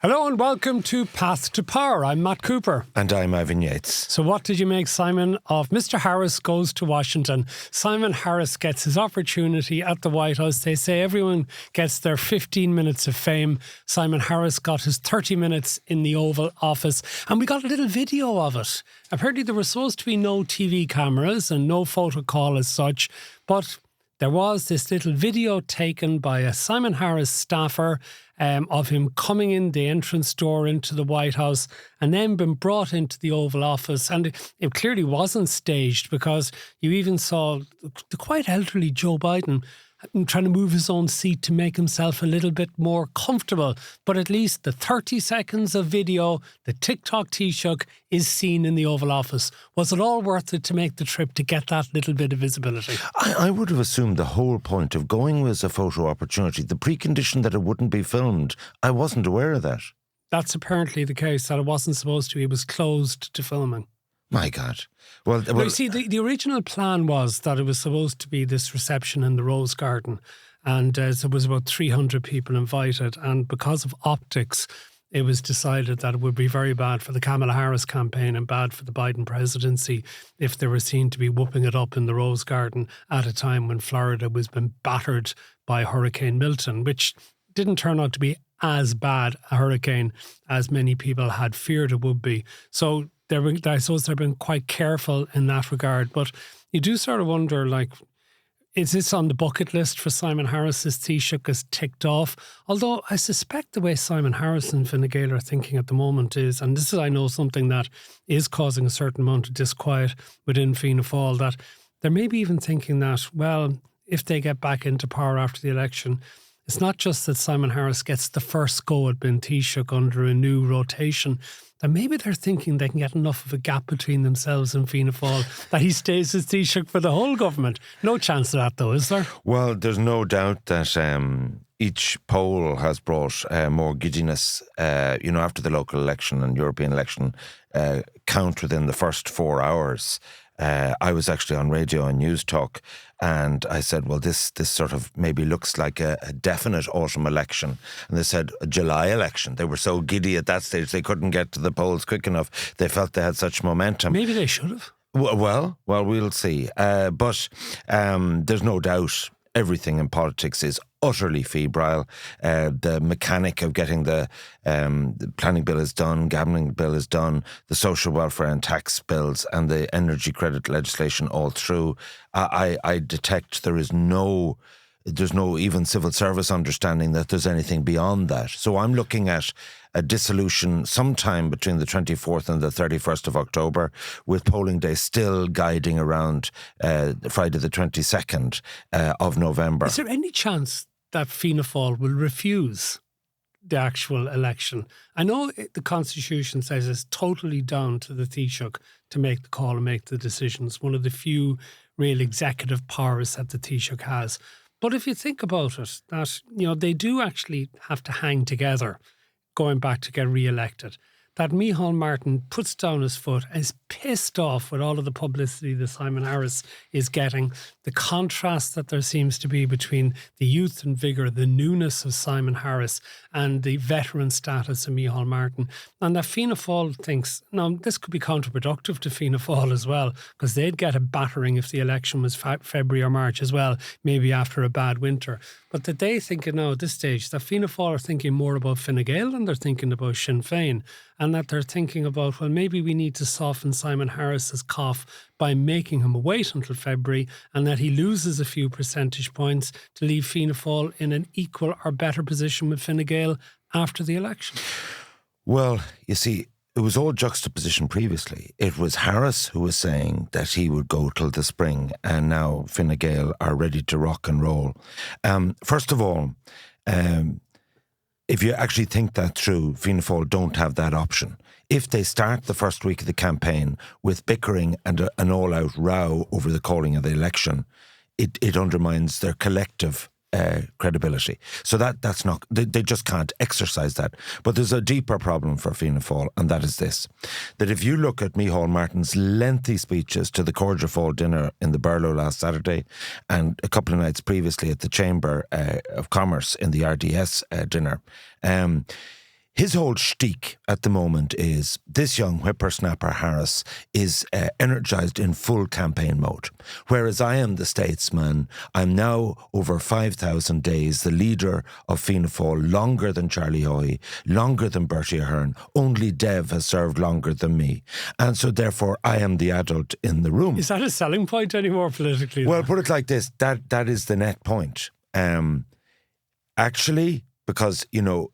Hello and welcome to Path to Power. I'm Matt Cooper. And I'm Ivan Yates. So what did you make, Simon, of Mr. Harris goes to Washington? Simon Harris gets his opportunity at the White House. They say everyone gets their 15 minutes of fame. Simon Harris got his 30 minutes in the Oval Office. And we got a little video of it. Apparently there were supposed to be no TV cameras and no photo call as such. But there was this little video taken by a Simon Harris staffer of him coming in the entrance door into the White House and then been brought into the Oval Office. And it clearly wasn't staged, because you even saw the quite elderly Joe Biden trying to move his own seat to make himself a little bit more comfortable. But at least the 30 seconds of video, the TikTok Taoiseach, is seen in the Oval Office. Was it all worth it to make the trip to get that little bit of visibility? I would have assumed the whole point of going was a photo opportunity. The precondition that it wouldn't be filmed, I wasn't aware of that. That's apparently the case, that it wasn't supposed to be. It was closed to filming. My God. Well, you see, the original plan was that it was supposed to be this reception in the Rose Garden, and there was about 300 people invited, and because of optics, it was decided that it would be very bad for the Kamala Harris campaign and bad for the Biden presidency if they were seen to be whooping it up in the Rose Garden at a time when Florida was being battered by Hurricane Milton, which didn't turn out to be as bad a hurricane as many people had feared it would be. So I suppose they've been quite careful in that regard. But you do sort of wonder, like, is this on the bucket list for Simon Harris's Taoiseach is ticked off? Although I suspect the way Simon Harris and Fine Gael are thinking at the moment is, and this is, I know, something that is causing a certain amount of disquiet within Fianna Fáil, that they're maybe even thinking that, well, if they get back into power after the election, it's not just that Simon Harris gets the first go at being Taoiseach under a new rotation, that maybe they're thinking they can get enough of a gap between themselves and Fianna Fáil that he stays as Taoiseach for the whole government. No chance of that, though, is there? Well, there's no doubt that each poll has brought more giddiness, after the local election and European election count within the first 4 hours. I was actually on radio and News Talk, and I said, well, this sort of maybe looks like a definite autumn election. And they said a July election. They were so giddy at that stage they couldn't get to the polls quick enough. They felt they had such momentum. Maybe they should have. Well, we'll see. But there's no doubt everything in politics is utterly febrile. The mechanic of getting the planning bill is done, gambling bill is done, the social welfare and tax bills and the energy credit legislation all through. I detect there's no even civil service understanding that there's anything beyond that. So I'm looking at a dissolution sometime between the 24th and the 31st of October, with polling day still guiding around Friday the 22nd of November. Is there any chance that Fianna Fáil will refuse the actual election? I know the Constitution says it's totally down to the Taoiseach to make the call and make the decisions. One of the few real executive powers that the Taoiseach has. But if you think about it, that, they do actually have to hang together going back to get re-elected. That Micheál Martin puts down his foot, is pissed off with all of the publicity that Simon Harris is getting, the contrast that there seems to be between the youth and vigour, the newness of Simon Harris and the veteran status of Micheál Martin. And that Fianna Fáil thinks, now this could be counterproductive to Fianna Fáil as well, because they'd get a battering if the election was February or March as well, maybe after a bad winter. But that they think now at this stage that Fianna Fáil are thinking more about Fine Gael than they're thinking about Sinn Féin. And that they're thinking about, well, maybe we need to soften Simon Harris's cough by making him wait until February, and that he loses a few percentage points to leave Fianna Fáil in an equal or better position with Fine Gael after the election. Well, you see, it was all juxtaposition previously. It was Harris who was saying that he would go till the spring, and now Fine Gael are ready to rock and roll. First of all, if you actually think that through, Fianna Fáil don't have that option. If they start the first week of the campaign with bickering and an all-out row over the calling of the election, it undermines their collective credibility. So that's not, they just can't exercise that. But there's a deeper problem for Fianna Fáil, and that is this, that if you look at Micheál Martin's lengthy speeches to the Cordial Fáil dinner in the Burlow last Saturday, and a couple of nights previously at the Chamber of Commerce in the RDS dinner, his whole shtick at the moment is this young whippersnapper Harris is energised in full campaign mode. Whereas I am the statesman, I'm now over 5,000 days the leader of Fianna Fáil, longer than Charlie Hoy, longer than Bertie Ahern. Only Dev has served longer than me. And so therefore I am the adult in the room. Is that a selling point anymore politically? Well, put it like this, that is the net point. Actually, because, you know,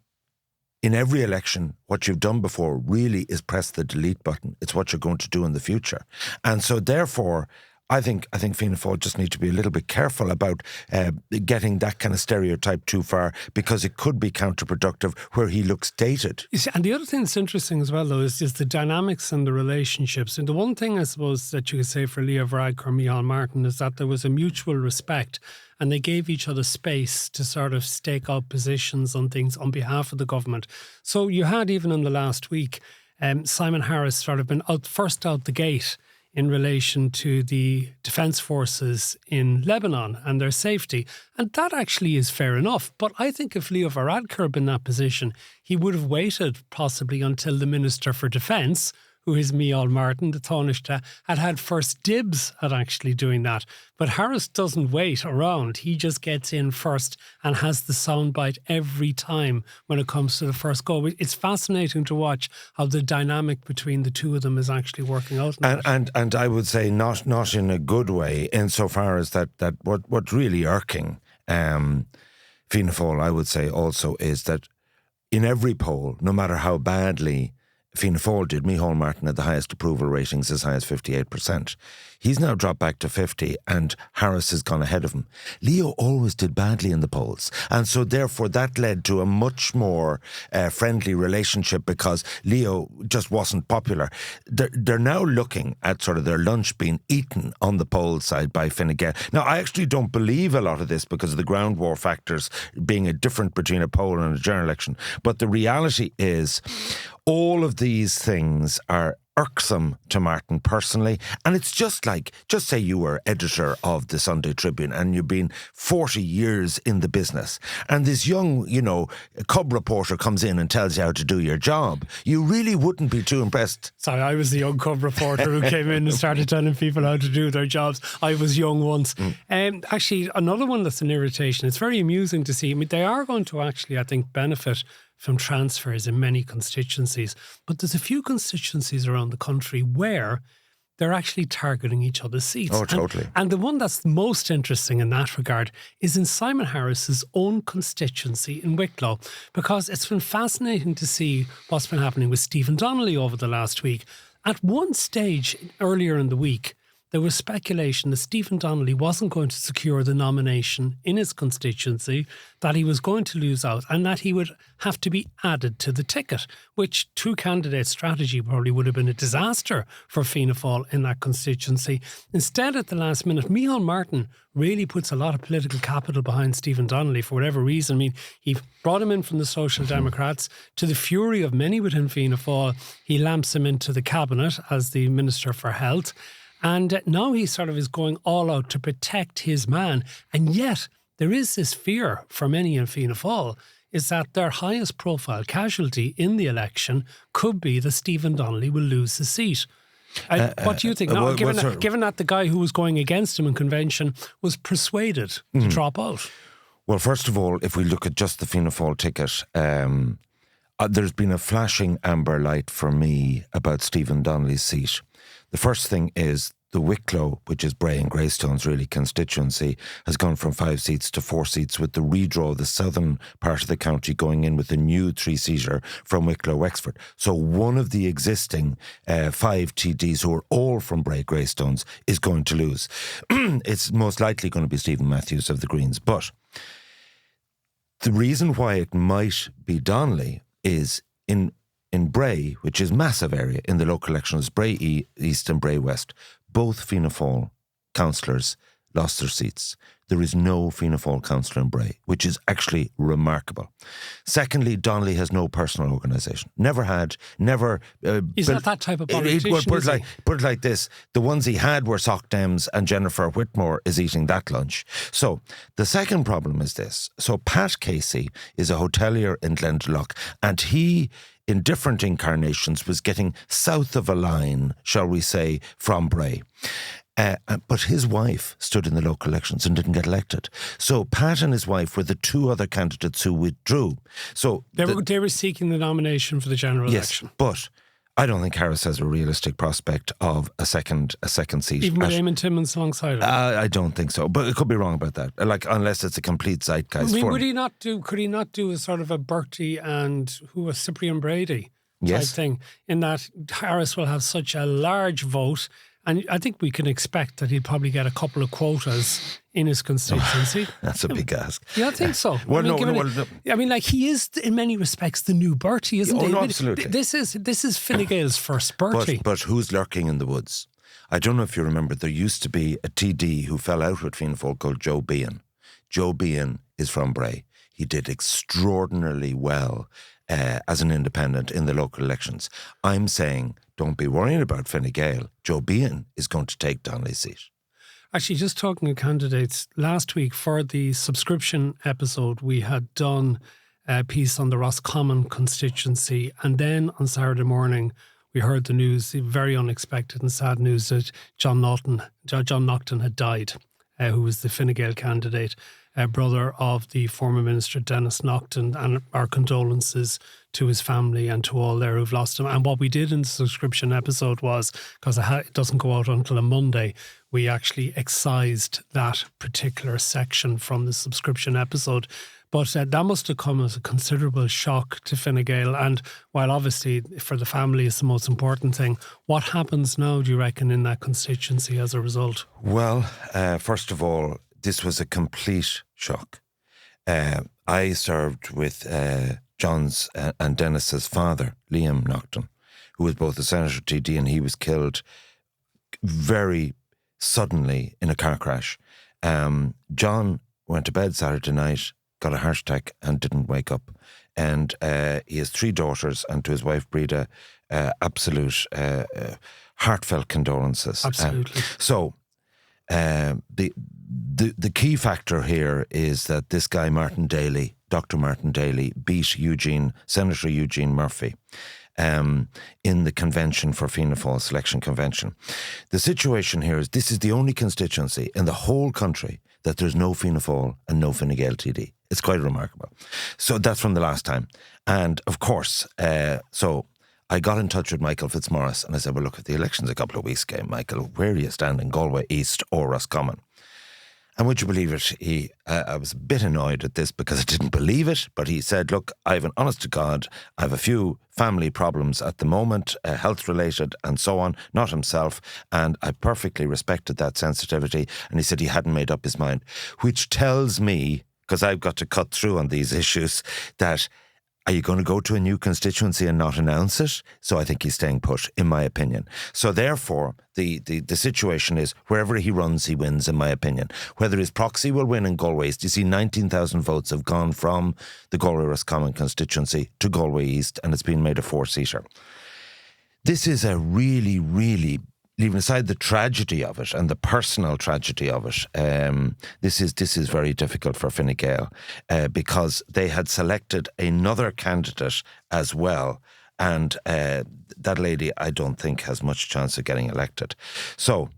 in every election, what you've done before really is press the delete button. It's what you're going to do in the future. And so therefore, I think Fianna Fáil just need to be a little bit careful about getting that kind of stereotype too far, because it could be counterproductive where he looks dated. And the other thing that's interesting as well, though, is the dynamics and the relationships. And the one thing, I suppose, that you could say for Leo Varadkar or Micheál Martin is that there was a mutual respect, and they gave each other space to sort of stake out positions on things on behalf of the government. So you had, even in the last week, Simon Harris sort of been first out the gate in relation to the defence forces in Lebanon and their safety. And that actually is fair enough. But I think if Leo Varadkar had been in that position, he would have waited possibly until the Minister for Defence, who is Micheál Martin, the Taoiseach, had first dibs at actually doing that. But Harris doesn't wait around. He just gets in first and has the soundbite every time when it comes to the first go. It's fascinating to watch how the dynamic between the two of them is actually working out. And I would say not in a good way, insofar as that what's really irking Fianna Fáil, I would say also, is that in every poll, no matter how badly Fianna Fáil did, Micheál Martin had the highest approval ratings, as high as 58%. He's now dropped back to 50, and Harris has gone ahead of him. Leo always did badly in the polls, and so therefore that led to a much more friendly relationship, because Leo just wasn't popular. They're now looking at sort of their lunch being eaten on the poll side by Fine Gael. Now, I actually don't believe a lot of this because of the ground war factors being a different between a poll and a general election, but the reality is all of these things are irksome to Martin personally. And it's just say you were editor of the Sunday Tribune and you've been 40 years in the business, and this young, cub reporter comes in and tells you how to do your job. You really wouldn't be too impressed. Sorry, I was the young cub reporter who came in and started telling people how to do their jobs. I was young once. Actually, another one that's an irritation, it's very amusing to see. I mean, they are going to actually, I think, benefit from transfers in many constituencies. But there's a few constituencies around the country where they're actually targeting each other's seats. Oh, totally. And the one that's most interesting in that regard is in Simon Harris's own constituency in Wicklow, because it's been fascinating to see what's been happening with Stephen Donnelly over the last week. At one stage earlier in the week, there was speculation that Stephen Donnelly wasn't going to secure the nomination in his constituency, that he was going to lose out, and that he would have to be added to the ticket, which two-candidate strategy probably would have been a disaster for Fianna Fáil in that constituency. Instead, at the last minute, Micheál Martin really puts a lot of political capital behind Stephen Donnelly for whatever reason. I mean, he brought him in from the Social Democrats. To the fury of many within Fianna Fáil, he lamps him into the cabinet as the Minister for Health. And now he sort of is going all out to protect his man. And yet there is this fear for many in Fianna Fáil is that their highest profile casualty in the election could be that Stephen Donnelly will lose his seat. What do you think? Given that the guy who was going against him in convention was persuaded to drop out. Well, first of all, if we look at just the Fianna Fáil ticket, there's been a flashing amber light for me about Stephen Donnelly's seat. The first thing is the Wicklow, which is Bray and Greystone's really constituency, has gone from 5 seats to 4 seats, with the redraw of the southern part of the county going in with a new 3-seater from Wicklow Wexford. So one of the existing 5 TDs, who are all from Bray Greystones, is going to lose. It's most likely going to be Stephen Matthews of the Greens. But the reason why it might be Donnelly is in Bray, which is a massive area in the local elections, Bray East and Bray West, both Fianna Fáil councillors lost their seats. There is no Fianna Fáil councillor in Bray, which is actually remarkable. Secondly, Donnelly has no personal organisation. Never had, never... He's not that type of politician, put it like this. The ones he had were Soc Dems, and Jennifer Whitmore is eating that lunch. So the second problem is this. So Pat Casey is a hotelier in Glendalough, and he, in different incarnations, was getting south of a line, shall we say, from Bray. But his wife stood in the local elections and didn't get elected. So Pat and his wife were the two other candidates who withdrew. So they were seeking the nomination for the general election. Yes, but I don't think Harris has a realistic prospect of a second seat. Even with Eamon Timmins alongside him? I don't think so, but it could be wrong about that. Like, unless it's a complete zeitgeist. Could he not do a sort of a Bertie and a Cyprian Brady type thing, in that Harris will have such a large vote. And I think we can expect that he'd probably get a couple of quotas in his constituency. That's a big ask. Yeah, I think so. He is, in many respects, the new Bertie, isn't he? No, absolutely. This is Fine Gael's first Bertie. But who's lurking in the woods? I don't know if you remember, there used to be a TD who fell out with Fianna Fáil called Joe Behan. Joe Behan is from Bray. He did extraordinarily well as an independent in the local elections. I'm saying, don't be worrying about Fine Gael. Joe Behan is going to take Donnelly's seat. Actually, just talking of candidates, last week for the subscription episode, we had done a piece on the Roscommon constituency, and then on Saturday morning, we heard the news, the very unexpected and sad news, that John Naughton had died, who was the Fine Gael candidate, brother of the former Minister Dennis Naughton, and our condolences to his family and to all there who've lost him. And what we did in the subscription episode was, because it doesn't go out until a Monday, we actually excised that particular section from the subscription episode. But that must have come as a considerable shock to Fine Gael. And while obviously for the family is the most important thing, what happens now, do you reckon, in that constituency as a result? Well, first of all, this was a complete shock. I served with John's and Dennis's father, Liam Naughton, who was both a senator TD, and he was killed very suddenly in a car crash. John went to bed Saturday night, got a heart attack and didn't wake up. And he has 3 daughters, and to his wife Breda, absolute heartfelt condolences. Absolutely. The key factor here is that this guy Martin Daly, Dr. Martin Daly, beat Senator Eugene Murphy in the convention for Fianna Fáil selection convention. The situation here is this is the only constituency in the whole country that there's no Fianna Fáil and no Fine Gael TD. It's quite remarkable. So that's from the last time. And of course, so I got in touch with Michael Fitzmaurice and I said, well, look, at the elections a couple of weeks ago, Michael, where do you stand in Galway East or Roscommon? And would you believe it, I was a bit annoyed at this because I didn't believe it, but he said, look, I have an honest to God, I have a few family problems at the moment, health related and so on, not himself, and I perfectly respected that sensitivity, and he said he hadn't made up his mind, which tells me, because I've got to cut through on these issues, that are you going to go to a new constituency and not announce it? So I think he's staying put, in my opinion. So therefore, the situation is wherever he runs, he wins, in my opinion. Whether his proxy will win in Galway East, you see 19,000 votes have gone from the Galway-Roscommon constituency to Galway East, and it's been made a 4-seater. This is a really, really, leaving aside the tragedy of it and the personal tragedy of it, this is very difficult for Fine Gael because they had selected another candidate as well, and that lady I don't think has much chance of getting elected. So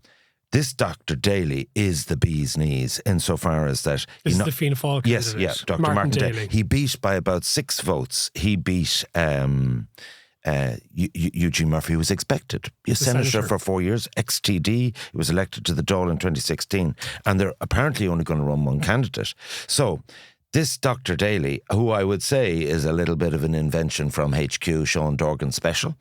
this Dr. Daly is the bee's knees insofar as that... This is the Fianna Fáil candidate. Yes, Dr. Martin Daly. He beat by about 6 votes. He beat... Eugene Murphy was expected. He was senator for 4 years, ex-TD. He was elected to the Dáil in 2016, and they're apparently only going to run one candidate. So this Dr. Daly, who I would say is a little bit of an invention from HQ, Sean Dorgan special,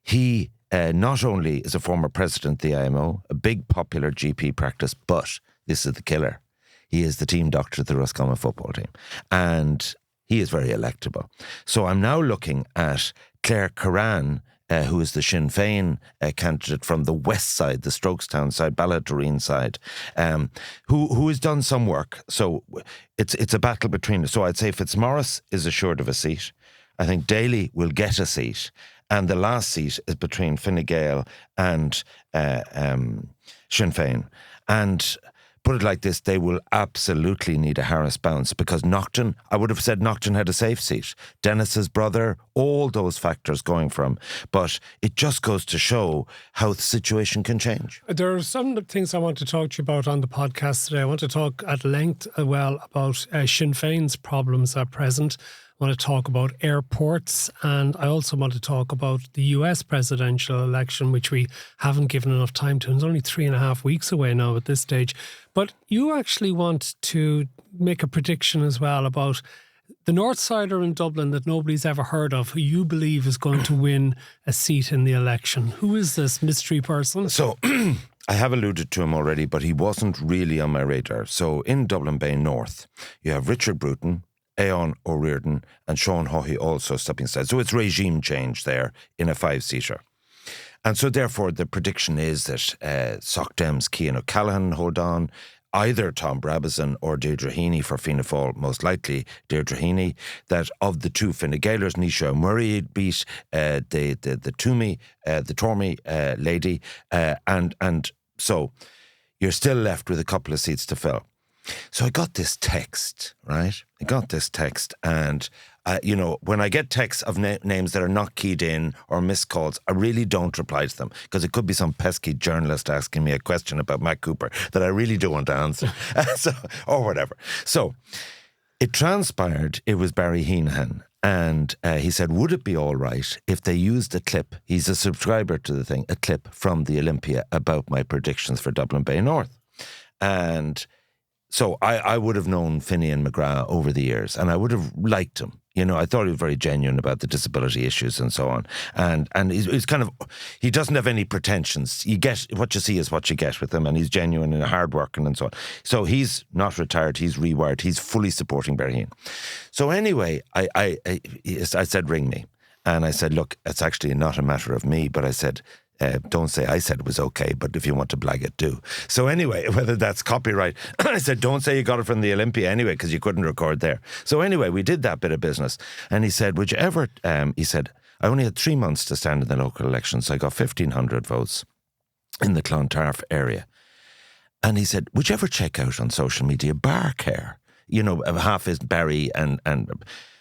he not only is a former president of the IMO, a big popular GP practice, but this is the killer. He is the team doctor of the Roscommon football team. And he is very electable. So I'm now looking at Claire Curran who is the Sinn Féin candidate from the west side, the Strokestown side, Ballydoreen side, who has done some work. So it's a battle between. So I'd say Fitzmaurice is assured of a seat. I think Daly will get a seat. And the last seat is between Fine Gael and Sinn Féin. And put it like this, they will absolutely need a Harris bounce, because Naughton, I would have said Naughton had a safe seat. Dennis's brother, all those factors going from. But it just goes to show how the situation can change. There are some things I want to talk to you about on the podcast today. I want to talk at length about Sinn Féin's problems at present. I want to talk about airports, and I also want to talk about the US presidential election, which we haven't given enough time to. It's only 3.5 weeks away now at this stage. But you actually want to make a prediction as well about the North Sider in Dublin that nobody's ever heard of, who you believe is going to win a seat in the election. Who is this mystery person? So I have alluded to him already, but he wasn't really on my radar. So in Dublin Bay North, you have Richard Bruton, Aon O'Riordan and Sean Haughey also stepping aside. So it's regime change there in a 5-seater. And so therefore the prediction is that Soc Dems Cian O'Callaghan hold on, either Tom Brabazon or Deirdre Heaney for Fianna Fáil, most likely Deirdre Heaney, that of the two Fine Gaelers, Nisha Murray beat the Toomey, the Tormey lady, and so you're still left with a couple of seats to fill. So I got this text, right? And, when I get texts of names that are not keyed in or missed calls, I really don't reply to them, because it could be some pesky journalist asking me a question about Matt Cooper that I really don't want to answer, or whatever. So it transpired it was Barry Heenan. And he said, would it be all right if they used a clip, he's a subscriber to the thing, a clip from the Olympia about my predictions for Dublin Bay North. And so I would have known Finian McGrath over the years, and I would have liked him. I thought he was very genuine about the disability issues and so on. And he's kind of, he doesn't have any pretensions. You get what you see is what you get with him, and he's genuine and hardworking and so on. So he's not retired, he's rewired, he's fully supporting Berheen. So anyway, I said, ring me. And I said, look, it's actually not a matter of me, but I said, don't say I said it was okay, but if you want to blag it, do. So anyway, whether that's copyright, I said, don't say you got it from the Olympia anyway, because you couldn't record there. So anyway, we did that bit of business. And he said, would you ever, he said, I only had 3 months to stand in the local elections, so I got 1,500 votes in the Clontarf area. And he said, would you ever check out on social media Barcare? Half is Barry and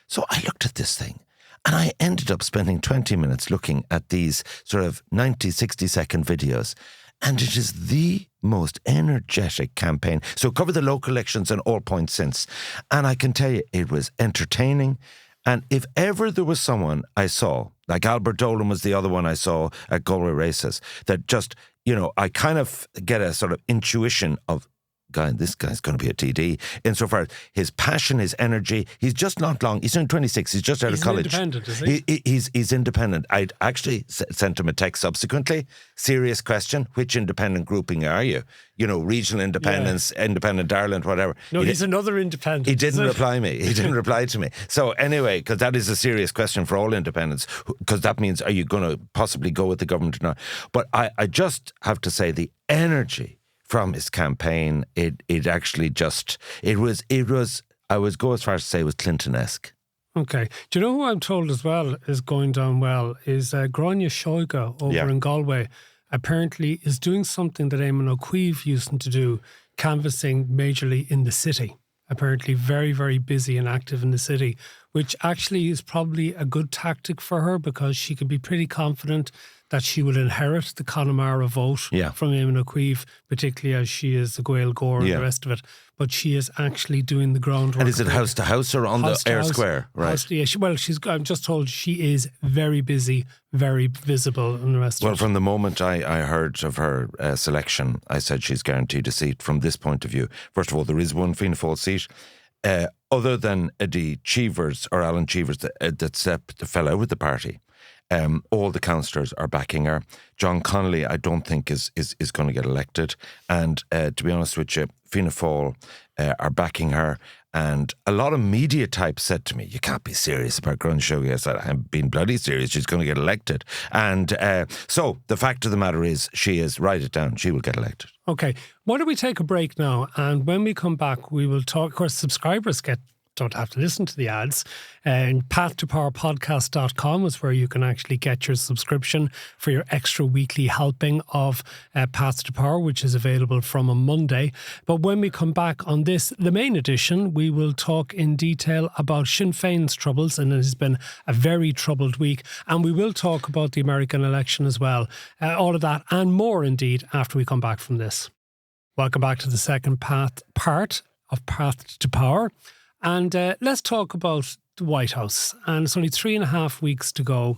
so I looked at this thing. And I ended up spending 20 minutes looking at these sort of 90, 60-second videos. And it is the most energetic campaign. So cover the local elections and all points since. And I can tell you, it was entertaining. And if ever there was someone I saw, like Albert Dolan was the other one I saw at Galway races, that just, I kind of get a sort of intuition of, this guy's going to be a TD, insofar as his passion, his energy. He's just not long. He's only 26. He's just out of college. He's independent, is he? He's independent. I'd actually sent him a text subsequently. Serious question. Which independent grouping are you? Regional independence, Independent Ireland, whatever. No, he's another independent. He didn't reply me. He didn't reply to me. So anyway, because that is a serious question for all independents, because that means, are you going to possibly go with the government or not? But I just have to say, the energy from his campaign, it actually just, it was, I would go as far as to say it was Clinton-esque. Okay. Do you know who I'm told as well is going down well is Gráinne Seoige over in Galway. Apparently is doing something that Eamon O'Queeve used to do, canvassing majorly in the city. Apparently very, very busy and active in the city, which actually is probably a good tactic for her, because she could be pretty confident that she will inherit the Connemara vote from Eamon O'Queeve, particularly as she is the Gael Gore and the rest of it. But she is actually doing the groundwork. And is it house to house or on the Air Square? Right. I'm just told she is very busy, very visible and the rest of it. Well, from the moment I heard of her selection, I said she's guaranteed a seat from this point of view. First of all, there is one Fianna Fáil seat. Other than Eddie Cheevers or Alan Cheevers that fell out with the party. All the councillors are backing her. John Connolly, I don't think is going to get elected. And to be honest with you, Fianna Fáil are backing her. And a lot of media types said to me, you can't be serious about grunge show. I said, I'm being bloody serious. She's going to get elected. And so the fact of the matter is, she is, write it down, she will get elected. Okay. Why don't we take a break now? And when we come back, we will talk. Of course, subscribers don't have to listen to the ads. And pathtopowerpodcast.com is where you can actually get your subscription for your extra weekly helping of Path to Power, which is available from a Monday. But when we come back on this, the main edition, we will talk in detail about Sinn Féin's troubles, and it has been a very troubled week. And we will talk about the American election as well. All of that and more indeed after we come back from this. Welcome back to the second part of Path to Power. And let's talk about the White House. And it's only 3.5 weeks to go.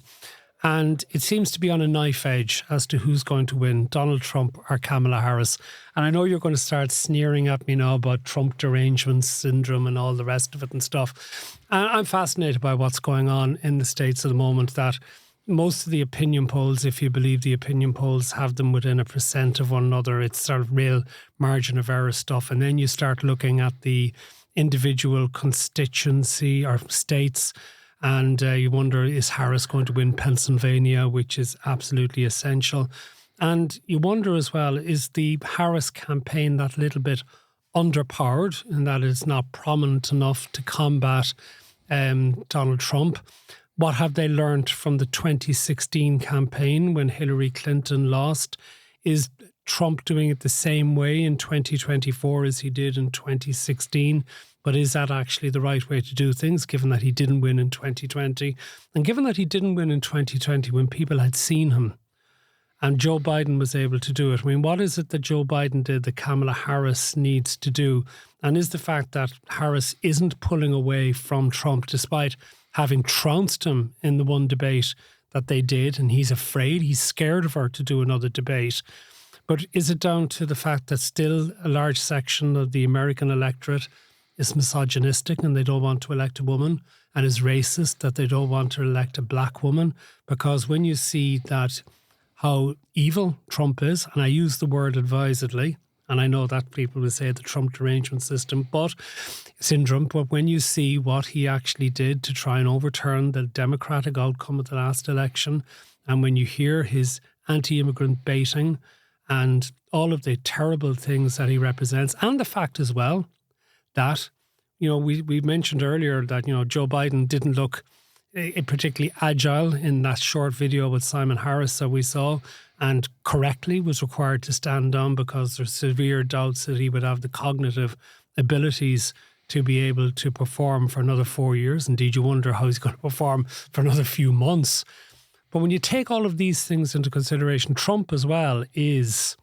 And it seems to be on a knife edge as to who's going to win, Donald Trump or Kamala Harris. And I know you're going to start sneering at me now about Trump derangement syndrome and all the rest of it and stuff. And I'm fascinated by what's going on in the States at the moment, that most of the opinion polls, if you believe the opinion polls, have them within 1% of one another. It's sort of real margin of error stuff. And then you start looking at the individual constituency or states, and you wonder, is Harris going to win Pennsylvania, which is absolutely essential? And you wonder as well, is the Harris campaign that little bit underpowered in that it's not prominent enough to combat Donald Trump? What have they learned from the 2016 campaign when Hillary Clinton lost? Is Trump doing it the same way in 2024 as he did in 2016? But is that actually the right way to do things, given that he didn't win in 2020? And given that he didn't win in 2020 when people had seen him and Joe Biden was able to do it? I mean, what is it that Joe Biden did that Kamala Harris needs to do? And is the fact that Harris isn't pulling away from Trump, despite having trounced him in the one debate that they did, and he's afraid, he's scared of her to do another debate. But is it down to the fact that still a large section of the American electorate is misogynistic and they don't want to elect a woman, and is racist that they don't want to elect a black woman? Because when you see that how evil Trump is, and I use the word advisedly, and I know that people will say the Trump derangement syndrome, but when you see what he actually did to try and overturn the Democratic outcome of the last election, and when you hear his anti-immigrant baiting and all of the terrible things that he represents, and the fact as well that, you know, we mentioned earlier that, you know, Joe Biden didn't look particularly agile in that short video with Simon Harris that we saw, and correctly was required to stand down because there's severe doubts that he would have the cognitive abilities to be able to perform for another 4 years. Indeed, you wonder how he's going to perform for another few months. But when you take all of these things into consideration, Trump as well is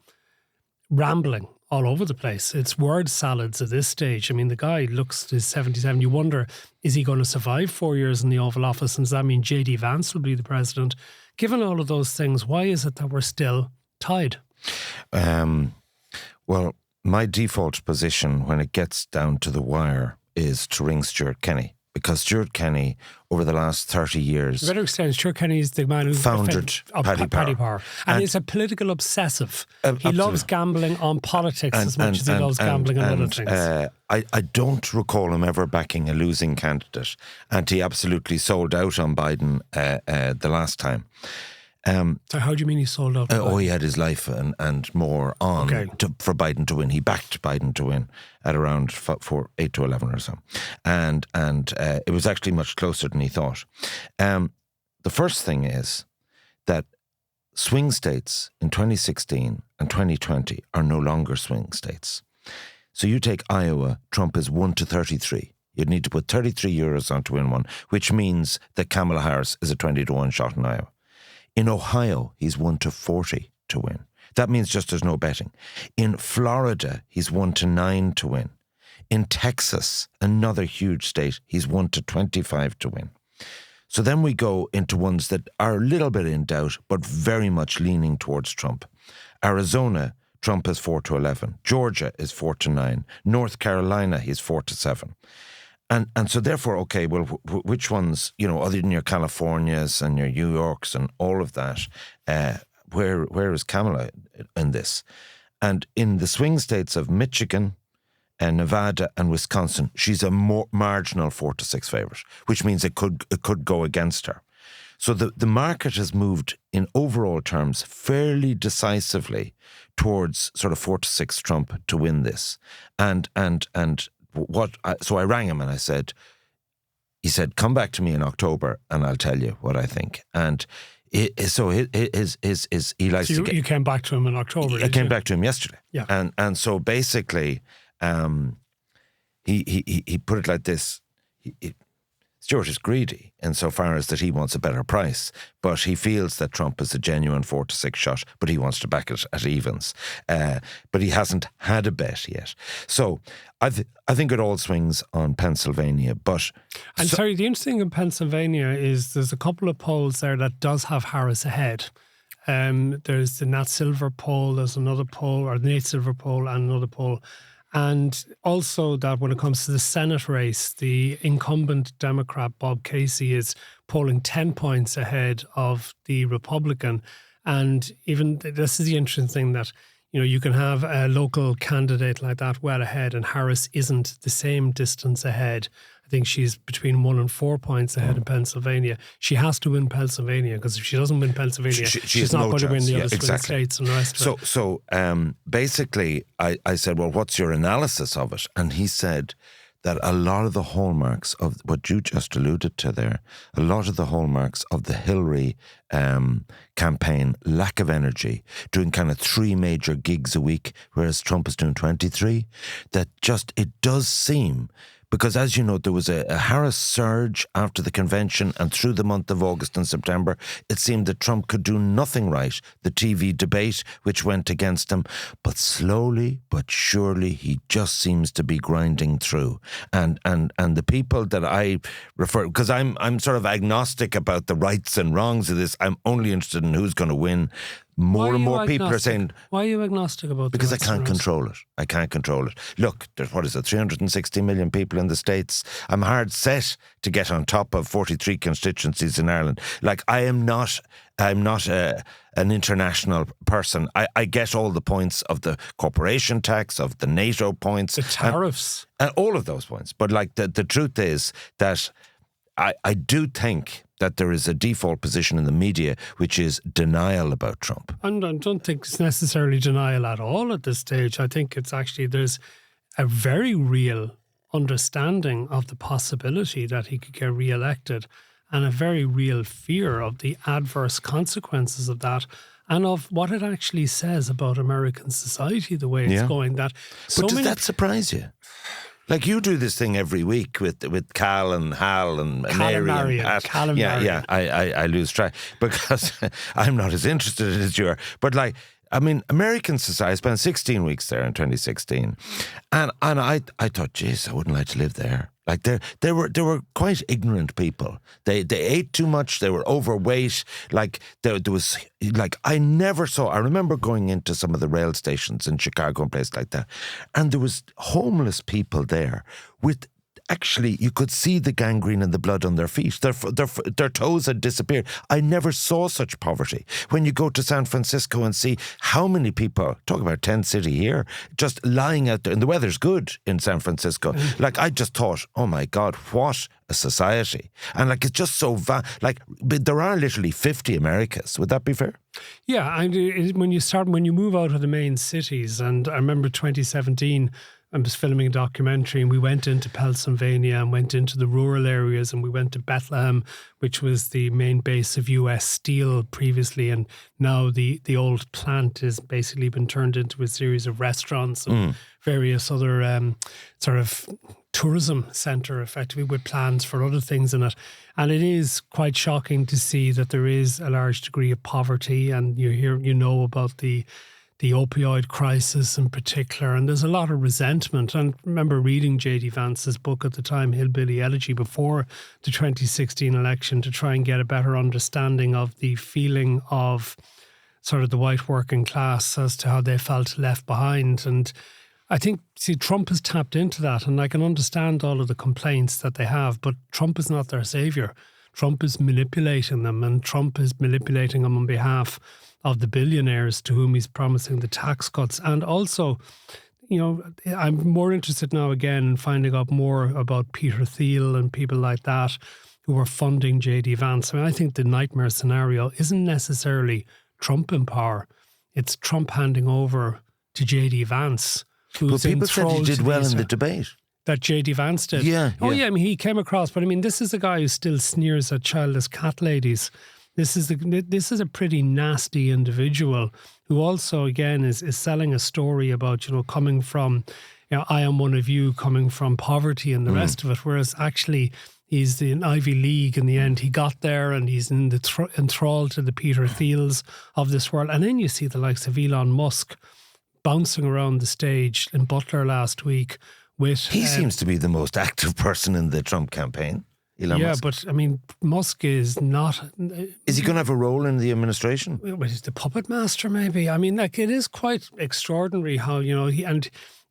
rambling all over the place. It's word salads at this stage. I mean, the guy looks to 77. You wonder, is he going to survive 4 years in the Oval Office? And does that mean J.D. Vance will be the president? Given all of those things, why is it that we're still tied? Well, my default position when it gets down to the wire is to ring Stuart Kenny, because Stuart Kenny, over the last 30 years... To a better extent, Stuart Kenny is the man who founded Paddy Power. And he's a political obsessive. He loves gambling on politics as much as he loves gambling on other things. I don't recall him ever backing a losing candidate, and he absolutely sold out on Biden the last time. So how do you mean he sold out? He had his life and more on for Biden to win. He backed Biden to win at around 8 to 11 or so. And it was actually much closer than he thought. The first thing is that swing states in 2016 and 2020 are no longer swing states. So you take Iowa, Trump is 1 to 33. You'd need to put 33 euros on to win one, which means that Kamala Harris is a 20 to 1 shot in Iowa. In Ohio, he's 1 to 40 to win. That means just there's no betting. In Florida, he's 1 to 9 to win. In Texas, another huge state, he's 1 to 25 to win. So then we go into ones that are a little bit in doubt, but very much leaning towards Trump. Arizona, Trump is 4 to 11. Georgia is 4 to 9. North Carolina, he's 4 to 7. And so therefore, okay, well, which ones, you know, other than your Californias and your New Yorks and all of that, where is Kamala in this? And in the swing states of Michigan, Nevada and Wisconsin, she's a more marginal 4-6 favourite, which means it could go against her. So the market has moved in overall terms fairly decisively towards sort of 4-6 Trump to win this. So I rang him and he said, come back to me in October and I'll tell you what I think. And he likes to get... You came back to him in October, I came back to him yesterday. Yeah. And so basically, he put it like this. Stuart is greedy insofar as that he wants a better price, but he feels that Trump is a genuine 4-6 shot, but he wants to back it at evens. But he hasn't had a bet yet. So I think it all swings on Pennsylvania. But the interesting thing in Pennsylvania is there's a couple of polls there that does have Harris ahead. There's the Nat Silver poll, there's another poll, or the Nate Silver poll and another poll. And also that when it comes to the Senate race, the incumbent Democrat Bob Casey is polling 10 points ahead of the Republican. And even this is the interesting thing that, you can have a local candidate like that well ahead and Harris isn't the same distance ahead. I think she's between 1 and 4 points ahead in Pennsylvania. She has to win Pennsylvania because if she doesn't win Pennsylvania, she's not going to win the other swing states and the rest of it. So basically, I said, well, what's your analysis of it? And he said that a lot of the hallmarks of what you just alluded to there, a lot of the hallmarks of the Hillary campaign, lack of energy, doing kind of 3 major gigs a week, whereas Trump is doing 23, that it does seem... Because as you know, there was a Harris surge after the convention and through the month of August and September, it seemed that Trump could do nothing right. The TV debate, which went against him, but slowly but surely he just seems to be grinding through. And the people that I refer, because I'm sort of agnostic about the rights and wrongs of this. I'm only interested in who's going to win. More and more people are saying... Why are you agnostic about that? Because I can't control it. I can't control it. Look, there's, 360 million people in the States. I'm hard set to get on top of 43 constituencies in Ireland. Like, I'm not an international person. I get all the points of the corporation tax, of the NATO points. The tariffs. And all of those points. But like the truth is that I do think that there is a default position in the media which is denial about Trump. And I don't think it's necessarily denial at all at this stage. I think it's actually there's a very real understanding of the possibility that he could get re-elected and a very real fear of the adverse consequences of that and of what it actually says about American society, the way it's going. But does that surprise you? Like you do this thing every week with Cal and Hal and Mary and Pat. I lose track because I'm not as interested in it as you are. But like, I mean, American society, I spent 16 weeks there in 2016. And I thought, geez, I wouldn't like to live there. Like they were quite ignorant people. They ate too much. They were overweight. Like there was like I remember going into some of the rail stations in Chicago and places like that, and there was homeless people there with. Actually, you could see the gangrene and the blood on their feet. Their toes had disappeared. I never saw such poverty. When you go to San Francisco and see how many people, talk about tent city here, just lying out there, and the weather's good in San Francisco. Like, I just thought, oh my God, what a society. And like, it's just so, but there are literally 50 Americas. Would that be fair? Yeah, and when you move out of the main cities, and I remember 2017, I was filming a documentary and we went into Pennsylvania and went into the rural areas and we went to Bethlehem, which was the main base of US Steel previously. And now the old plant has basically been turned into a series of restaurants and various other sort of tourism centre, effectively, with plans for other things in it. And it is quite shocking to see that there is a large degree of poverty, and you know about the opioid crisis in particular, and there's a lot of resentment. And I remember reading J.D. Vance's book at the time, Hillbilly Elegy, before the 2016 election to try and get a better understanding of the feeling of sort of the white working class as to how they felt left behind. And I think, Trump has tapped into that, and I can understand all of the complaints that they have, but Trump is not their saviour. Trump is manipulating them, and Trump is manipulating them on behalf of the billionaires to whom he's promising the tax cuts. And also, I'm more interested now again in finding out more about Peter Thiel and people like that who are funding J.D. Vance. I mean, I think the nightmare scenario isn't necessarily Trump in power. It's Trump handing over to J.D. Vance. But people said he did well in the debate. That J.D. Vance did. Yeah. Oh, yeah. I mean, he came across, but I mean, this is a guy who still sneers at childless cat ladies. This is a pretty nasty individual who also, again, is selling a story about, coming from, I am one of you, coming from poverty and the rest of it. Whereas actually, he's in Ivy League in the end. He got there and he's in the enthralled to the Peter Thiels of this world. And then you see the likes of Elon Musk bouncing around the stage in Butler last week with... He seems to be the most active person in the Trump campaign. Elon Musk. But I mean, Musk is not... Is he going to have a role in the administration? Well, he's the puppet master, maybe. I mean, it is quite extraordinary how,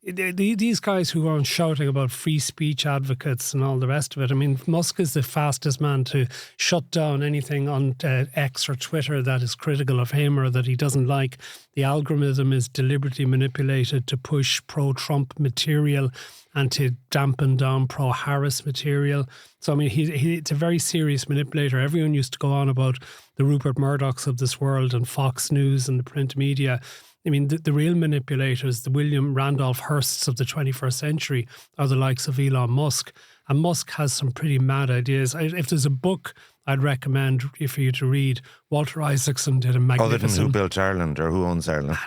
these guys who are shouting about free speech advocates and all the rest of it. I mean, Musk is the fastest man to shut down anything on X or Twitter that is critical of him or that he doesn't like. The algorithm is deliberately manipulated to push pro-Trump material and to dampen down pro-Harris material. So, I mean, it's a very serious manipulator. Everyone used to go on about the Rupert Murdochs of this world and Fox News and the print media. I mean, the real manipulators, the William Randolph Hearsts of the 21st century, are the likes of Elon Musk. And Musk has some pretty mad ideas. If there's a book I'd recommend for you to read, Walter Isaacson did a magnificent... Other than Who Built Ireland or Who Owns Ireland?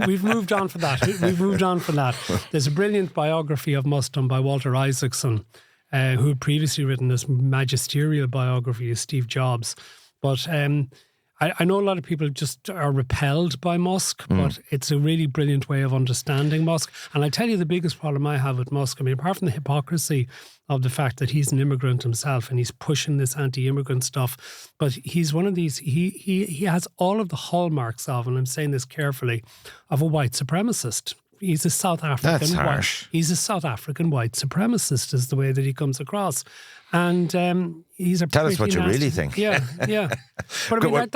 We've moved on from that. We've moved on from that. There's a brilliant biography of Musk done by Walter Isaacson, who had previously written this magisterial biography of Steve Jobs. But I know a lot of people just are repelled by Musk, but it's a really brilliant way of understanding Musk. And I tell you the biggest problem I have with Musk, I mean, apart from the hypocrisy of the fact that he's an immigrant himself and he's pushing this anti-immigrant stuff, but he's one of these, he has all of the hallmarks of, and I'm saying this carefully, of a white supremacist. He's a South African. That's harsh. He's a South African white supremacist, is the way that he comes across. And he's a tell us what you nasty, really think. Yeah. But I mean,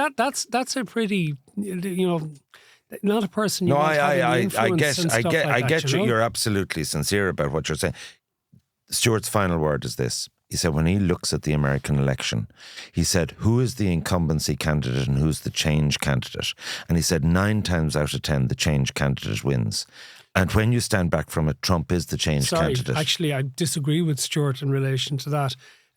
that's a pretty, not a person. You I get you. Know? You're absolutely sincere about what you're saying. Stuart's final word is this. He said, when he looks at the American election, he said, who is the incumbency candidate and who's the change candidate? And he said 9 times out of 10, the change candidate wins. And when you stand back from it, Trump is the change candidate. Actually, I disagree with Stuart in relation to that.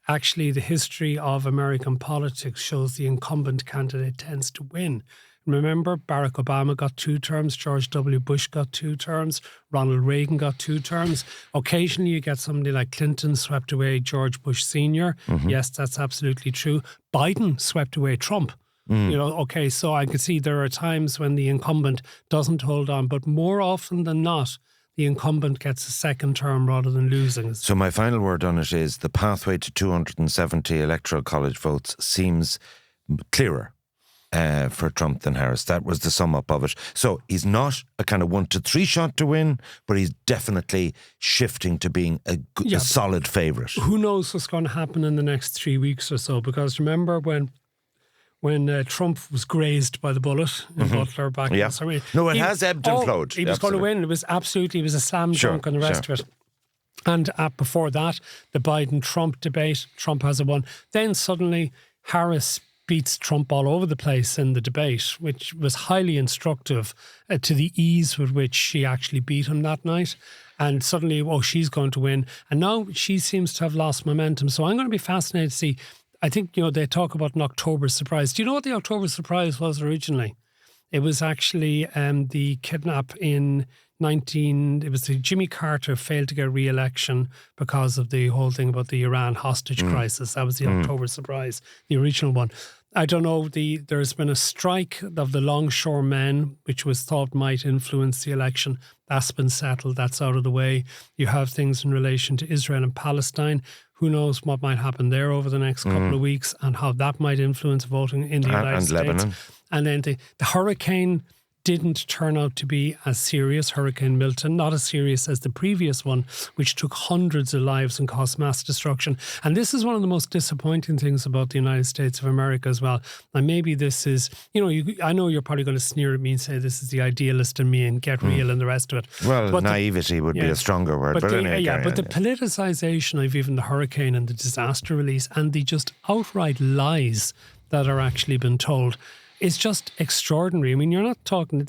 Actually, the history of American politics shows the incumbent candidate tends to win. Remember, Barack Obama got 2 terms, George W. Bush got 2 terms, Ronald Reagan got 2 terms. Occasionally you get somebody like Clinton swept away George Bush Sr. Yes, that's absolutely true. Biden swept away Trump. Okay, so I can see there are times when the incumbent doesn't hold on, but more often than not, the incumbent gets a second term rather than losing. So my final word on it is the pathway to 270 electoral college votes seems clearer for Trump than Harris. That was the sum up of it. So he's not a kind of 1 to 3 shot to win, but he's definitely shifting to being a solid favourite. Who knows what's going to happen in the next 3 weeks or so? Because remember when Trump was grazed by the bullet in Butler back in the summer. No, it has ebbed and flowed. He was going to win. It was a slam dunk and the rest of it. And before that, the Biden-Trump debate, Trump has won. Then suddenly Harris beats Trump all over the place in the debate, which was highly instructive to the ease with which she actually beat him that night. And suddenly, she's going to win. And now she seems to have lost momentum. So I'm going to be fascinated to see. I think, they talk about an October surprise. Do you know what the October surprise was originally? It was actually the kidnap it was the Jimmy Carter failed to get re-election because of the whole thing about the Iran hostage crisis. That was the October surprise, the original one. I don't know, there's been a strike of the longshoremen, which was thought might influence the election. That's been settled. That's out of the way. You have things in relation to Israel and Palestine. Who knows what might happen there over the next couple of weeks and how that might influence voting in the United States. Lebanon. And then the hurricane didn't turn out to be as serious, Hurricane Milton, not as serious as the previous one, which took hundreds of lives and caused mass destruction. And this is one of the most disappointing things about the United States of America as well. And maybe this is, I know you're probably going to sneer at me and say this is the idealist in me and get real and the rest of it. Well, but naivety would be a stronger word. But anyway, the politicization of even the hurricane and the disaster release and the just outright lies that are actually been told, it's just extraordinary. I mean, you're not talking,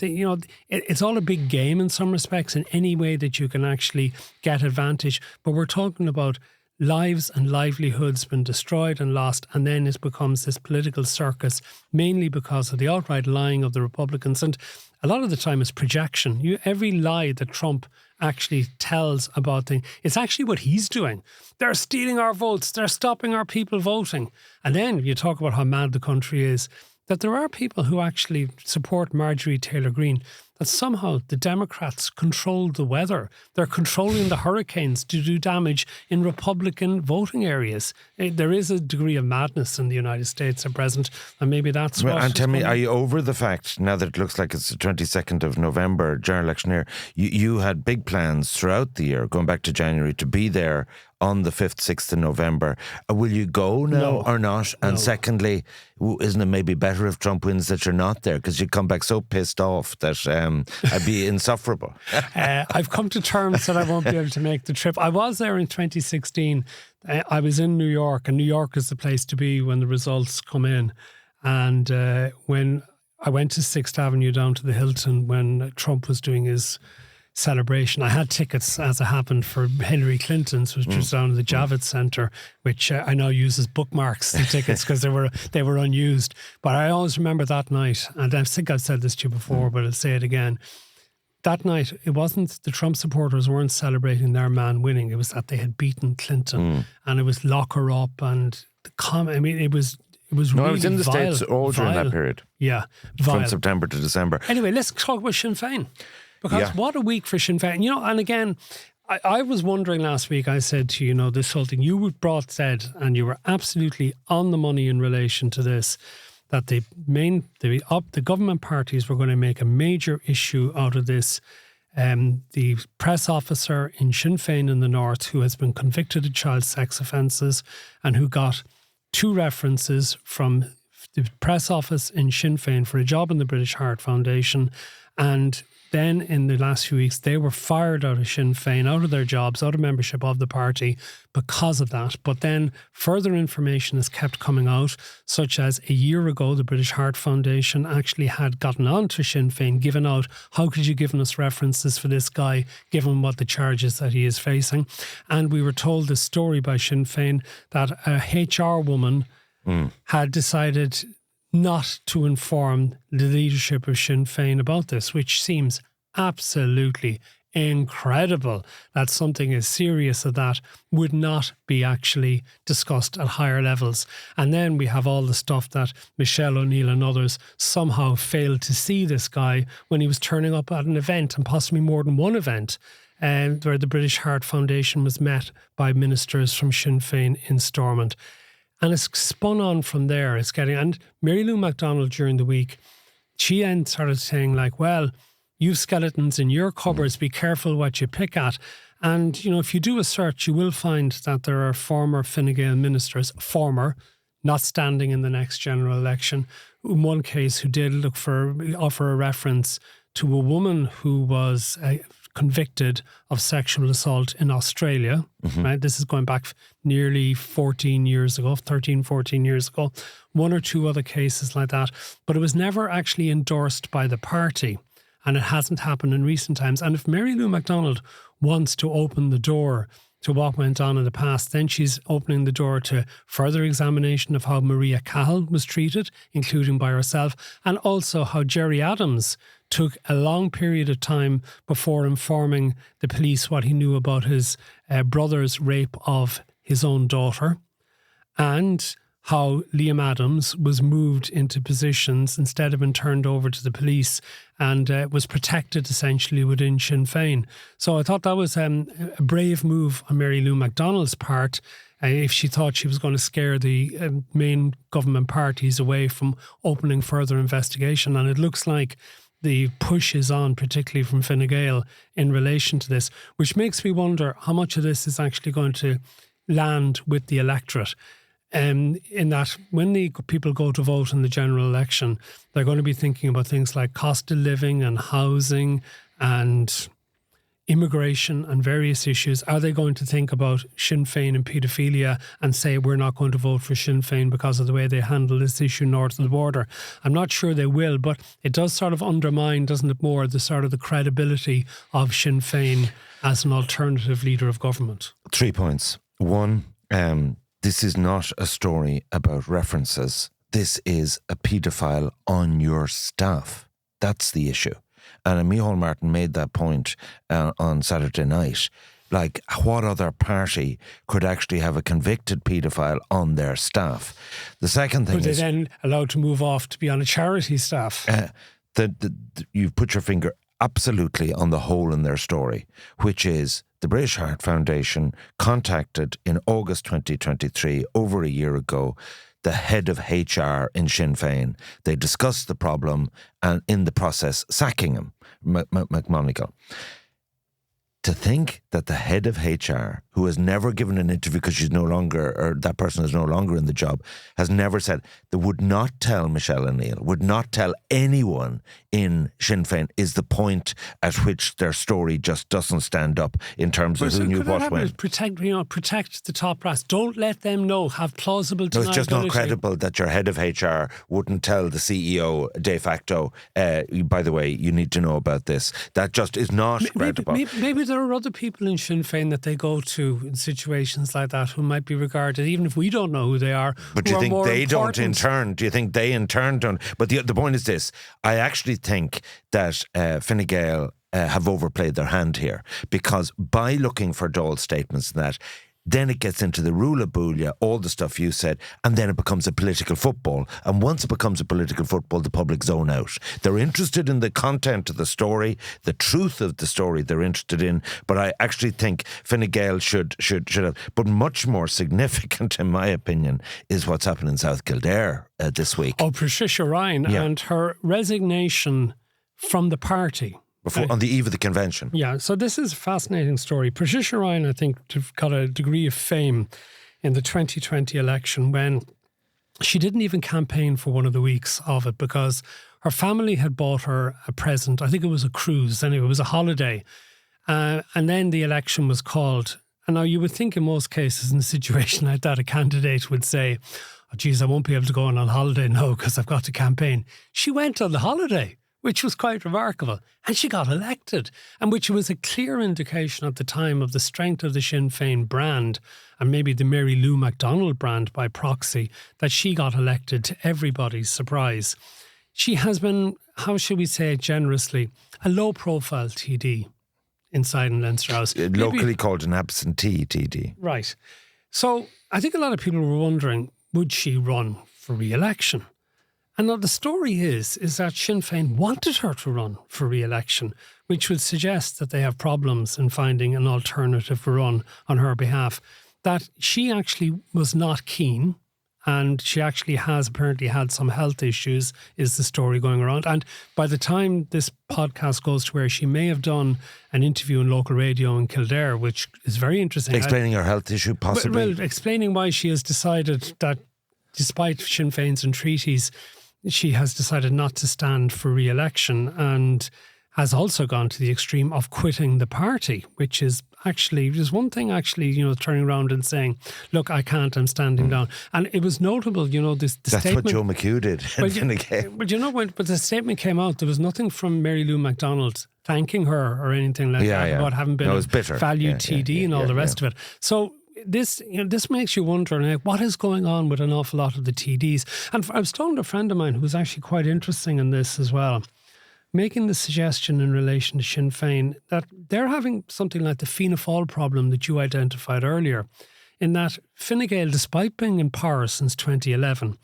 it's all a big game in some respects in any way that you can actually get advantage. But we're talking about lives and livelihoods been destroyed and lost, and then it becomes this political circus, mainly because of the outright lying of the Republicans. And a lot of the time it's projection. Every lie that Trump actually tells about things, it's actually what he's doing. They're stealing our votes. They're stopping our people voting. And then you talk about how mad the country is, that there are people who actually support Marjorie Taylor Greene, that somehow the Democrats control the weather. They're controlling the hurricanes to do damage in Republican voting areas. There is a degree of madness in the United States at present, and maybe that's what... And tell me, are you over the fact, now that it looks like it's the 22nd of November, general election year, you had big plans throughout the year, going back to January, to be there on the 5th, 6th of November. Will you go now or not? And secondly, isn't it maybe better if Trump wins that you're not there? Because you come back so pissed off that I'd be insufferable. I've come to terms that I won't be able to make the trip. I was there in 2016. I was in New York, and New York is the place to be when the results come in. And when I went to 6th Avenue down to the Hilton when Trump was doing his celebration, I had tickets, as it happened, for Hillary Clinton's, which was down at the Javits Centre, which I now use as bookmarks, the tickets, because they were unused. But I always remember that night, and I think I've said this to you before, but I'll say it again. That night, it wasn't the Trump supporters weren't celebrating their man winning. It was that they had beaten Clinton, and it was lock her up, and it was really I was in the States all during that period. Yeah, from September to December. Anyway, let's talk about Sinn Féin. Because what a week for Sinn Féin. And again, I was wondering last week, I said to you, this whole thing, you said, and you were absolutely on the money in relation to this, that the government parties were going to make a major issue out of this. The press officer in Sinn Féin in the North, who has been convicted of child sex offences and who got 2 references from the press office in Sinn Féin for a job in the British Heart Foundation, and then in the last few weeks, they were fired out of Sinn Féin, out of their jobs, out of membership of the party because of that. But then further information has kept coming out, such as a year ago, the British Heart Foundation actually had gotten on to Sinn Féin, given out, how could you give us references for this guy, given what the charges that he is facing? And we were told this story by Sinn Féin that a HR woman had decided not to inform the leadership of Sinn Féin about this, which seems absolutely incredible that something as serious as that would not be actually discussed at higher levels. And then we have all the stuff that Michelle O'Neill and others somehow failed to see this guy when he was turning up at an event, and possibly more than one event, where the British Heart Foundation was met by ministers from Sinn Féin in Stormont. And it's spun on from there. And Mary Lou McDonald during the week, she then started saying well, you've skeletons in your cupboards, be careful what you pick at. And, if you do a search, you will find that there are former Fine Gael ministers, not standing in the next general election, in one case who did offer a reference to a woman who was convicted of sexual assault in Australia, right? This is going back nearly 13, 14 years ago. 1 or 2 other cases like that. But it was never actually endorsed by the party, and it hasn't happened in recent times. And if Mary Lou McDonald wants to open the door to what went on in the past, then she's opening the door to further examination of how Maria Cahill was treated, including by herself, and also how Gerry Adams took a long period of time before informing the police what he knew about his brother's rape of his own daughter, and how Liam Adams was moved into positions instead of being turned over to the police and was protected essentially within Sinn Féin. So I thought that was a brave move on Mary Lou McDonald's part, if she thought she was going to scare the main government parties away from opening further investigation. And it looks like the push is on, particularly from Fine Gael, in relation to this, which makes me wonder how much of this is actually going to land with the electorate. In that when the people go to vote in the general election, they're going to be thinking about things like cost of living and housing and immigration and various issues. Are they going to think about Sinn Féin and paedophilia and say we're not going to vote for Sinn Féin because of the way they handle this issue north of the border? I'm not sure they will, but it does sort of undermine, doesn't it, more the sort of the credibility of Sinn Féin as an alternative leader of government. 3 points. One, this is not a story about references. This is a paedophile on your staff. That's the issue. And Micheál Martin made that point on Saturday night. Like, what other party could actually have a convicted paedophile on their staff? The second thing is... Were they then allowed to move off to be on a charity staff? You've put your finger absolutely on the hole in their story, which is the British Heart Foundation contacted in August 2023, over a year ago, the head of HR in Sinn Féin. They discussed the problem and in the process sacking him, McMonigal. To think that the head of HR, who has never given an interview because she's no longer, or that person is no longer in the job, has never said, they would not tell Michelle O'Neill, would not tell anyone in Sinn Féin, is the point at which their story just doesn't stand up in terms of who knew what when. Protect the top brass. Don't let them know. Have plausible deniability. No, it's just not credible that your head of HR wouldn't tell the CEO de facto, by the way, you need to know about this. That just is not credible. Maybe there are other people in Sinn Féin that they go to in situations like that who might be regarded, even if we don't know who they are. But do you think they don't in turn? Do you think they in turn don't? But the point is this. I actually think that Fine Gael have overplayed their hand here, because by looking for Dáil's statements and that, then it gets into the rule of Boolia, all the stuff you said, and then it becomes a political football. And once it becomes a political football, the public zone out. They're interested in the content of the story, the truth of the story they're interested in, but I actually think Fine Gael should have. But much more significant, in my opinion, is what's happened in South Kildare this week. Oh, Patricia Ryan and her resignation from the party. On the eve of the convention. Yeah, so this is a fascinating story. Patricia Ryan, I think, got a degree of fame in the 2020 election when she didn't even campaign for one of the weeks of it, because her family had bought her a present. I think it was a cruise. Anyway, it was a holiday. And then the election was called. And now you would think in most cases in a situation like that, a candidate would say, oh, geez, I won't be able to go on holiday now because I've got to campaign. She went on the holiday, which was quite remarkable. And she got elected, and which was a clear indication at the time of the strength of the Sinn Féin brand, and maybe the Mary Lou MacDonald brand by proxy, that she got elected to everybody's surprise. She has been, how should we say it generously, a low-profile TD inside in Leinster House. Locally called an absentee TD. Right. So I think a lot of people were wondering, would she run for re-election? And now the story is that Sinn Féin wanted her to run for re-election, which would suggest that they have problems in finding an alternative run on her behalf. That she actually was not keen, and she actually has apparently had some health issues, is the story going around. And by the time this podcast goes to where, she may have done an interview in local radio in Kildare, which is very interesting. Explaining her health issue, possibly? Well, explaining why she has decided that despite Sinn Féin's entreaties, she has decided not to stand for re-election, and has also gone to the extreme of quitting the party, which is actually, there's one thing actually, turning around and saying, look, I can't, I'm standing down. And it was notable, the That's statement. what Joe McHugh did. But the statement came out, there was nothing from Mary Lou MacDonald thanking her or anything like that about having been a valued TD and all the rest of it. So this makes you wonder, like, what is going on with an awful lot of the TDs? And I was talking to a friend of mine who was actually quite interesting in this as well, making the suggestion in relation to Sinn Féin that they're having something like the Fianna Fáil problem that you identified earlier, in that Fine Gael, despite being in power since 2011,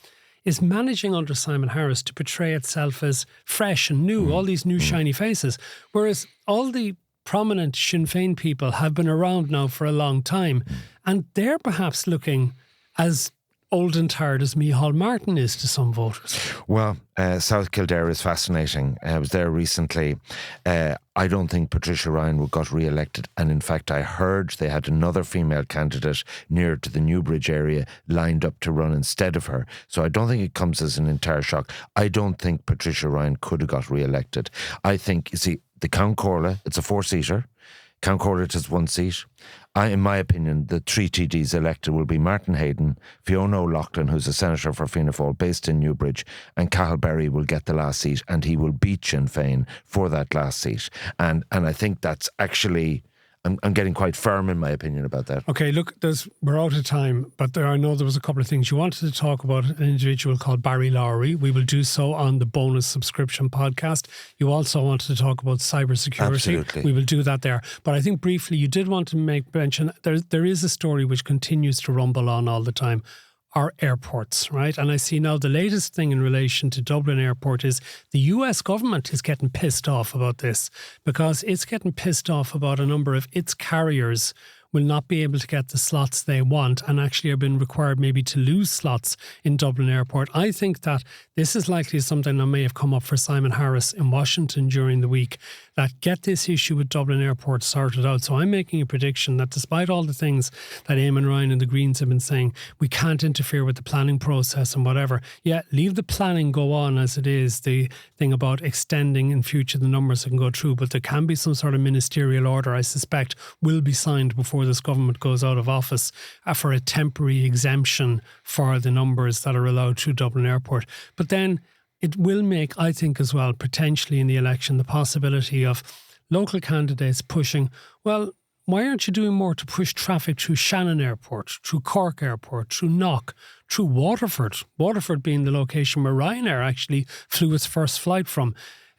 is managing under Simon Harris to portray itself as fresh and new, all these new shiny faces, whereas all the prominent Sinn Féin people have been around now for a long time, and they're perhaps looking as old and tired as Micheál Martin is to some voters. Well, South Kildare is fascinating. I was there recently. I don't think Patricia Ryan got re-elected, and in fact I heard they had another female candidate near to the Newbridge area lined up to run instead of her. So I don't think it comes as an entire shock. I don't think Patricia Ryan could have got re-elected. I think, you see, the Count Corla, it's a 4-seater. Count Corla has 1 seat. In my opinion, the 3 TDs elected will be Martin Hayden, Fiona O'Loughlin, who's a senator for Fianna Fáil based in Newbridge, and Cathal Berry will get the last seat, and he will beat Sinn Féin for that last seat. And I think that's actually... I'm getting quite firm in my opinion about that. Okay, look, we're out of time, but I know there was a couple of things. You wanted to talk about an individual called Barry Lowry. We will do so on the bonus subscription podcast. You also wanted to talk about cybersecurity. Absolutely. We will do that there. But I think briefly you did want to make mention, there is a story which continues to rumble on all the time. Our airports, right? And I see now the latest thing in relation to Dublin Airport is the US government is getting pissed off about this, because it's getting pissed off about a number of its carriers will not be able to get the slots they want and actually are being required maybe to lose slots in Dublin Airport. I think that this is likely something that may have come up for Simon Harris in Washington during the week, that get this issue with Dublin Airport sorted out. So I'm making a prediction that despite all the things that Eamon Ryan and the Greens have been saying, we can't interfere with the planning process and whatever. Yeah, leave the planning go on as it is, the thing about extending in future the numbers that can go through, but there can be some sort of ministerial order, I suspect, will be signed before this government goes out of office for a temporary exemption for the numbers that are allowed through Dublin Airport. But then it will make, I think as well, potentially in the election, the possibility of local candidates pushing, well, why aren't you doing more to push traffic through Shannon Airport, through Cork Airport, through Knock, through Waterford? Waterford being the location where Ryanair actually flew its first flight from.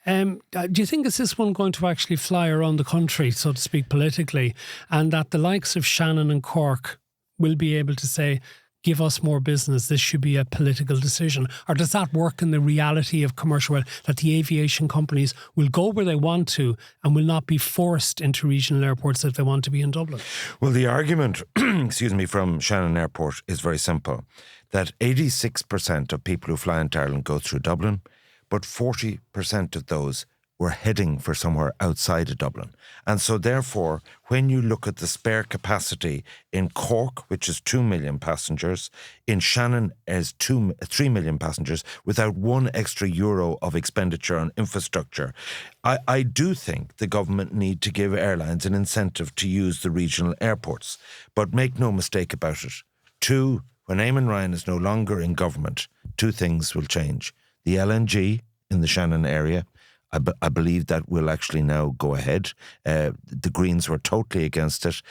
Do you think is this one going to actually fly around the country, so to speak, politically, and that the likes of Shannon and Cork will be able to say, give us more business, this should be a political decision? Or does that work in the reality of commercial, that the aviation companies will go where they want to and will not be forced into regional airports if they want to be in Dublin? Well, the argument, from Shannon Airport is very simple, that 86% of people who fly into Ireland go through Dublin, but 40% of those were heading for somewhere outside of Dublin. And so therefore, when you look at the spare capacity in Cork, which is 2 million passengers, in Shannon is 3 million passengers, without €1 extra of expenditure on infrastructure, I do think the government need to give airlines an incentive to use the regional airports. But make no mistake about it. When Eamon Ryan is no longer in government, 2 things will change. The LNG in the Shannon area, I believe that will actually now go ahead. The Greens were totally against it.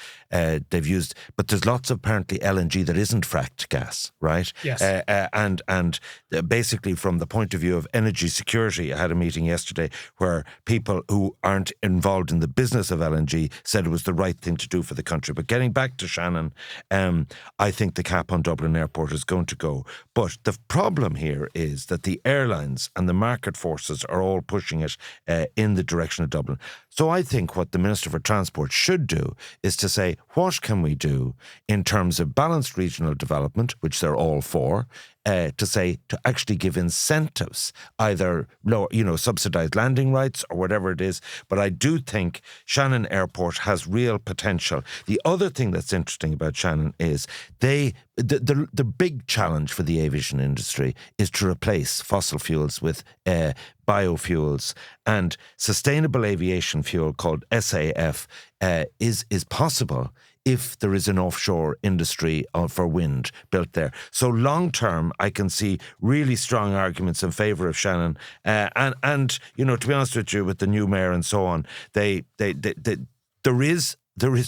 They've used, but there's lots of apparently LNG that isn't fracked gas, right? Yes. And basically from the point of view of energy security, I had a meeting yesterday where people who aren't involved in the business of LNG said it was the right thing to do for the country. But getting back to Shannon, I think the cap on Dublin Airport is going to go. But the problem here is that the airlines and the market forces are all pushing it in the direction of Dublin. So I think what the Minister for Transport should do is to say, what can we do in terms of balanced regional development, which they're all for, to actually give incentives, either lower, subsidised landing rights or whatever it is. But I do think Shannon Airport has real potential. The other thing that's interesting about Shannon is the big challenge for the aviation industry is to replace fossil fuels with biofuels, and sustainable aviation fuel called SAF is possible if there is an offshore industry for wind built there. So long term, I can see really strong arguments in favour of Shannon. And to be honest with you, with the new mayor and so on, there is,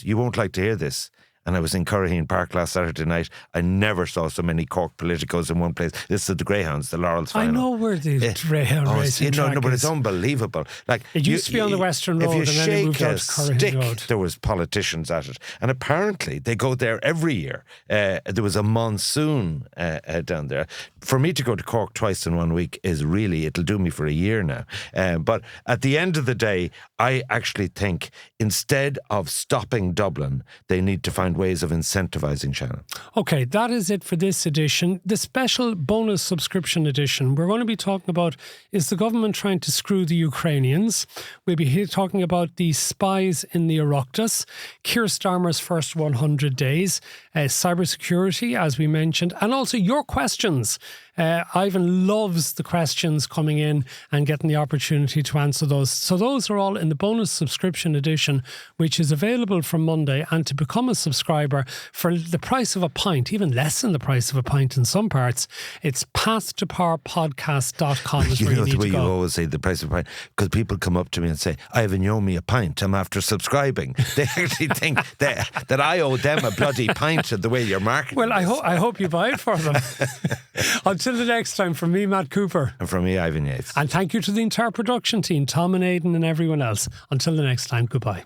you won't like to hear this, and I was in Curraheen Park last Saturday night. I never saw so many Cork politicos in one place. This is the Greyhounds, the Laurels final. I know where the Greyhound racing track No, but is. it's unbelievable. Like it used to be on the Western Road, and then they moved out to Curraheen Road. There was politicians at it, and apparently they go there every year. There was a monsoon down there. For me to go to Cork twice in 1 week is really, it'll do me for a year now. But at the end of the day, I actually think instead of stopping Dublin, they need to find different ways of incentivising Shannon. Okay, that is it for this edition. The special bonus subscription edition, we're going to be talking about, is the government trying to screw the Ukrainians? We'll be here talking about the spies in the Oireachtas, Keir Starmer's first 100 days, cybersecurity, as we mentioned, and also your questions. Ivan loves the questions coming in and getting the opportunity to answer those. So those are all in the bonus subscription edition, which is available from Monday. And to become a subscriber for the price of a pint, even less than the price of a pint in some parts, it's pathtopowerpodcast.com is where you need to go. You always say the price of a pint, because people come up to me and say, Ivan, you owe me a pint. I'm after subscribing. They actually think that I owe them a bloody pint the way you're marketing. Well, I hope you buy it for them. Until the next time, from me, Matt Cooper. And from me, Ivan Yates. And thank you to the entire production team, Tom and Aidan and everyone else. Until the next time, goodbye.